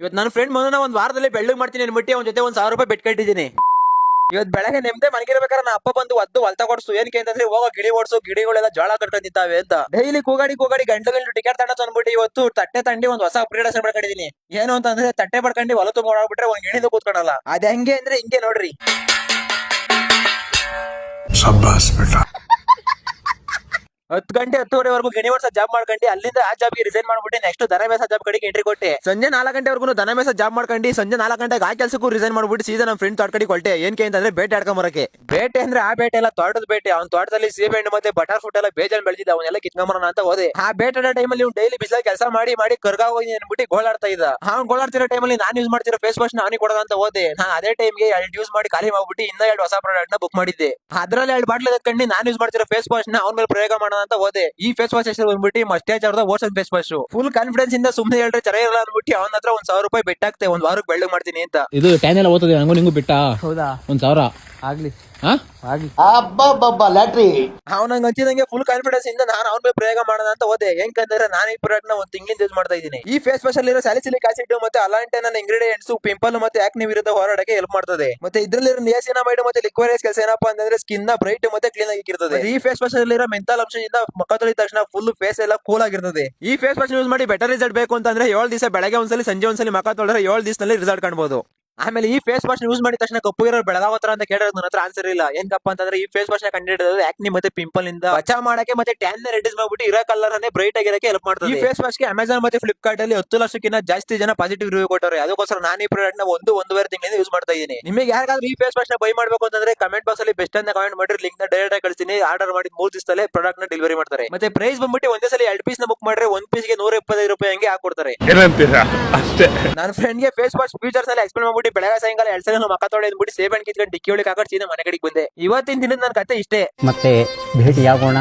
ಇವತ್ತು ನನ್ನ ಫ್ರೆಂಡ್ ಮನ ಒಂದ್ ವಾರದಲ್ಲಿ ಬೆಳ್ಳಗ್ ಮಾಡ್ತೀನಿ ಅನ್ಬಿಟ್ಟು ಅವ್ನ ಜೊತೆ ₹1,000 ಬೆಟ್ ಕಟ್ಟಿದ್ದೀನಿ. ಇವತ್ತು ಬೆಳಗ್ಗೆ ನೆಮ್ಮದಿ ಮನೆಗಿರ್ಬೇಕಾದ್ರೆ ನಾ ಅಪ್ಪ ಬಂದು ಒದ್ದು ಹೊಲ್ತಾ ಕೊಡ್ಸು ಏನಕ್ಕೆ ಅಂತಂದ್ರೆ ಹೋಗೋ ಗಿಡಿ ಓಡಿಸು ಗಿಡಿಗಳೆಲ್ಲ ಜೋಳ ಕಟ್ಕೊಂಡಿದ್ದಾವೆ ಅಂತ ಡೈಲಿ ಕೂಗಾಡಿ ಗಂಟು ಟಿಕೆಟ್ ತಗೊಂಡು ತಂದ್ಬಿಟ್ಟು ಇವತ್ತು ತಟ್ಟೆ ತಂಡಿ ಒಂದು ಹೊಸ ಅಪ್ಗ್ರೇಡೇಷನ್ ಮಾಡ್ಕೊಂಡಿದೀನಿ. ಏನು ಅಂತಂದ್ರೆ ತಟ್ಟೆ ಪಡ್ಕೊಂಡು ಹೊಲ ತುಂಬ ಮಾಡ್ಬಿಟ್ರೆ ಒಂದ್ ಗಿಣಿದು ಕೂತ್ಕೊಳಲ್ಲ. ಅದ್ ಹೆಂಗೆ ಅಂದ್ರೆ ಹಿಂಗೆ ನೋಡ್ರಿ. शाबाश बेटा 10 ಗಂಟೆ 10:30ವರೆಗೂ ಗಿಣಿ ವರ್ಷ ಜಾಬ್ ಮಾಡ್ಕೊಂಡು ಅಲ್ಲಿಂದ ಆ ಜಾಬ್ಗೆ ರಿಸೈನ್ ಮಾಡ್ಬಿಟ್ಟು ನೆಕ್ಸ್ಟ್ ದನ ಮೇಸ ಜಾಬ್ ಕಡೆಗೆ ಎಂಟ್ರಿ ಕೊಟ್ಟೆ. ಸಂಜೆ 4 ಗಂಟೆವರೆಗೂ ದನ ಮೇಸ ಜಾಬ್ ಮಾಡ್ಕೊಂಡು ಸಂಜೆ 4 ಗಂಟೆಗೆ ಆ ಕೆಲಸಕ್ಕೂ ರಿಸೈನ್ ಮಾಡ್ಬಿಟ್ಟು ಸೀದಾ ನಮ್ಮ ಫ್ರೆಂಡ್ ತೋಟ ಕಡೆಗೆ ಹೊರಟೆ. ಏನಕ್ಕೆ ಅಂತಂದ್ರೆ ಬೇಟೆ ಆಡ್ಕೊಂಡ್ ಬರಕ್ಕೆ. ಬೇಟೆ ಅಂದ್ರೆ ಆ ಬೇಟೆ ಎಲ್ಲ ತೋಟದ ಬೇಟೆ. ಅವ್ನ ತೋಟದಲ್ಲಿ ಸೇಬೆ ಹಣ್ಣು ಮತ್ತೆ ಬಟರ್ ಫ್ರೂಟ್ ಎಲ್ಲ ಬೇಜಾನ್ ಬೆಳೆದಿದ್ದ. ಅವನ್ನೆಲ್ಲ ಕಿತ್ಕೊಂಬರೋಣ ಅಂತ ಹೋದೆ. ಆ ಬೇಟೆ ಟೈಮಲ್ಲಿ ಅವ್ನು ಡೈಲಿ ಬಿಸಿಲ ಕೆಲಸ ಮಾಡಿ ಕರ್ಗ ಹೋಗಿ ಅನ್ಬಿಟ್ಟು ಗೋಳಾಡ್ತಾ ಇದ್ದ. ಅವ್ನು ಗೋಳಾಡ್ತಿರೋ ಟೈಮಲ್ಲಿ ನಾನು ಯೂಸ್ ಮಾಡ್ತಿರೋ ಫೇಸ್ ವಾಶ್ ಅವನಿಗೆ ಕೊಡೋಣ ಅಂತ ಹೋದೆ. ನಾನು ಅದೇ ಟೈಮ್ಗೆ 2 ಯೂಸ್ ಮಾಡಿ ಖಾಲಿ ಮಾಡ್ಬಿಟ್ಟು ಇನ್ನೂ 2 ಹೊಸ ಪ್ರಾಡಕ್ಟ್ ನ ಬುಕ್ ಮಾಡಿದ್ದೆ. ಅದ್ರಲ್ಲಿ 2 ಬಾಟ್ಲ್ ಎತ್ಕೊಂಡು ನಾನು ಯೂಸ್ ಮಾಡ್ತಿರೋ ಫೇಸ್ ವಾಶ್ ನ ಅವ್ನ ಮೇಲೆ ಪ್ರಯೋಗ ಮಾಡೋಣ ಅಂತ ಹೋದೆ. ಈ ಫೇಸ್ ವಾಶ್ ಹೆಸರು ಬಂದ್ಬಿಟ್ಟು ಮಸ್ಟೇಜ್ ಅವ್ರದ ocean face wash. Full confidence ಇಂದ ಸುಮ್ಮನೆ ಹೇಳ್ರೆ ಚೆನ್ನಾಗಿರಲ್ಲ ಅಂದ್ಬಿಟ್ಟು ಅವನ ಹತ್ರ ₹1,000 ಬೆಟ್ ಹಾಕ್ತೆ ಒಂದ್ ವಾರಕ್ಕೆ ಬೆಳ್ಳಗ್ ಮಾಡ್ತೀನಿ ಅಂತ. ಇದು ಟ್ಯಾನ್ ಎಲ್ಲ ಓದ್ತದೆ ಹಂಗೂ ನಿಂಗೂ ಬಿಟ್ಟ. ಹೌದಾ? 1,000 ಆಗ್ಲಿ ಆಗ್ಲಿ. ಲ್ಯಾಟ್ರಿ. ಅವನಂಗ್ ಹಂಚಿದಂಗೆ ಫುಲ್ ಕಾನ್ಫಿಡೆನ್ಸ್ ಇಂದ ನಾನು ಅವ್ನ ಮೇಲೆ ಪ್ರಯೋಗ ಮಾಡೋಣ ಅಂತ ಹೋದೆ. ಹೆಂಗಂದ್ರೆ ನಾನು ಈ ಪ್ರಾಡಕ್ಟ್ ನ 1 ತಿಂಗಳಿಂದ ಯೂಸ್ ಮಾಡ್ತಾ ಇದ್ದೀನಿ. ಈ ಫೇಸ್ ವಾಶ್ ಅಲ್ಲಿರೋ ಸ್ಯಾಲಿಸಿಲಿಕ್ ಆಸಿಡ್ ಮತ್ತೆ ಅಲಾಂಟೈನ್ ಇಂಗ್ರೀಡಿಯೆಂಟ್ಸ್ ಪಿಂಪಲ್ ಮತ್ತೆ ಆಕ್ನಿ ವಿರುದ್ಧ ಹೋರಾಡಕ್ಕೆ ಹೆಲ್ಪ್ ಮಾಡ್ತದೆ. ಮತ್ತೆ ಇದ್ರಲ್ಲಿರೋ ನಿಯಾಸಿನಮೈಡ್ ಮತ್ತೆ ಲಿಕ್ವರೈಸ್ ಕೆಲಸ ಏನಪ್ಪಾ ಅಂತಂದ್ರೆ ಸ್ಕಿನ್ ನ ಬ್ರೈಟ್ ಮತ್ತೆ ಕ್ಲೀನ್ ಆಗಿ ಇರ್ತದೆ. ಈ ಫೇಸ್ ವಾಶ್ ಅಲ್ಲಿರೋ ಮೆಂತಾಲ್ ಅಂಶದಿಂದ ಮುಖ ತೊಳಿದ ತಕ್ಷಣ ಫುಲ್ ಫೇಸ್ ಎಲ್ಲ ಕೂಲ್ ಆಗಿರ್ತದೆ. ಈ ಫೇಸ್ ವಾಶ್ ಯೂಸ್ ಮಾಡಿ ಬೆಟರ್ ರಿಸಲ್ಟ್ ಬೇಕು ಅಂತಂದ್ರೆ 7 ದಿವಸ ಬೆಳಗ್ಗೆ ಒಂದ್ಸಲಿ ಸಂಜೆ ಒಂದ್ಸಲಿ ಮುಖ ತೊಳೆದ್ರೆ 7 ದಿವಸದಲ್ಲಿ ರಿಸಲ್ಟ್ ಕಾಣಬಹುದು. ಆಮೇಲೆ ಈ ಫೇಸ್ ವಾಶ್ ಯೂಸ್ ಮಾಡಿದ ತಕ್ಷಣ ಕಪ್ಪು ಇರೋ ಬೆಳಗಾವತ್ರ ಅಂತ ಕೇಳಿದ್ರೆ ನನ್ನ ಹತ್ರ ಆನ್ಸರ್ ಇಲ್ಲ. ಏನಕ್ಕಪ್ಪ ಅಂತಂದ್ರೆ ಈ ಫೇಸ್ ವಾಶ್ ನ ಕಂಡುಹಿಡಿಯೋದು ಆಕ್ನಿ ಮತ್ತೆ ಪಿಂಪಲ್ ಇಂದ ಬಚಾವ್ ಮಾಡಕ್ಕೆ ಮತ್ತೆ ಟ್ಯಾನ್ ನ ರೆಡ್ಯೂಸ್ ಮಾಡ್ಬಿಟ್ಟು ಇರೋ ಕಲರ್ ಅನ್ನೇ ಬ್ರೈಟ್ ಆಗಿರಕ್ಕೆ ಹೆಲ್ಪ್ ಮಾಡ್ತದೆ. ಈ ಫೇಸ್ ವಾಶ್ ಗೆ ಅಮೆಜಾನ್ ಮತ್ತೆ ಫ್ಲಿಪ್ಕಾರ್ಟ್ ಅಲ್ಲಿ 10 ಲಕ್ಷಕ್ಕಿಂತ ಜಾಸ್ತಿ ಜನ ಪಾಸಿಟಿವ್ ರಿವ್ಯೂ ಕೊಟ್ಟವ್ರೆ. ಅದಕ್ಕೋಸ್ಕರ ನಾನು ಈ ಪ್ರಾಡಕ್ಟ್ ನ 1.5 ತಿಂಗಳಿಂದ ಯೂಸ್ ಮಾಡ್ತಾ ಇದ್ದೀನಿ. ನಿಮಗೆ ಯಾರಿಗಾದ್ರೂ ಈ ಫೇಸ್ ವಾಶ್ ನ ಬೈ ಮಾಡಬೇಕು ಅಂತಂದ್ರೆ ಕಮೆಂಟ್ ಬಾಕ್ಸ್ ಅಲ್ಲಿ ಬೆಸ್ಟ್ ಅಂತ ಕಮೆಂಟ್ ಮಾಡಿ ಲಿಂಕ್ ನ ಡೈರೆಕ್ಟ್ ಆಗಿ ಕಳಿಸ್ತೀನಿ. ಆರ್ಡರ್ ಮಾಡಿ 3 ದಿವಸದಲ್ಲೇ ಪ್ರಾಡಕ್ಟ್ ನ ಡೆಲಿವರಿ ಮಾಡ್ತಾರೆ. ಮತ್ತೆ ಪ್ರೈಸ್ ಬಂದ್ಬಿಟ್ಟು ಒಂದೇ ಸಲ 2 ಪೀಸ್ ನ ಬುಕ್ ಮಾಡ್ರೆ 1 ಪೀಸ್ ಗೆ ₹125 ಹಂಗೆ ಹಾಕೊಡ್ತಾರೆ. ನನ್ನ ಫ್ರೆಂಡ್ ಗೆ ಫೇಸ್ ವಾಶ್ ಫೀಚರ್ಸ್ ಎಲ್ಲ ಎಕ್ಸ್ಪ್ಲೇನ್ ಮಾಡ್ಬಿಟ್ಟು ಬೆಳಗ್ಗೆ ಸಾಯಂಕಾಲ 2 ಸಲ ಮಕ್ಕ ತೊಳೆದ್ಬಿಟ್ಟು ಸೇಬ್ ಹಣ್ಣು ಕಿತ್ಕೊಂಡು ಡಿಕ್ಕಿ ಒಳಗೆ ಹಾಕೊಂಡು ಸೀದಾ ಮನೆ ಕಡೆಗೆ ಬಂದೆ. ಇವತ್ತಿನ ದಿನದ ನನ್ನ ಕತೆ ಇಷ್ಟೇ. ಮತ್ತೆ ಭೇಟಿಯಾಗೋಣ.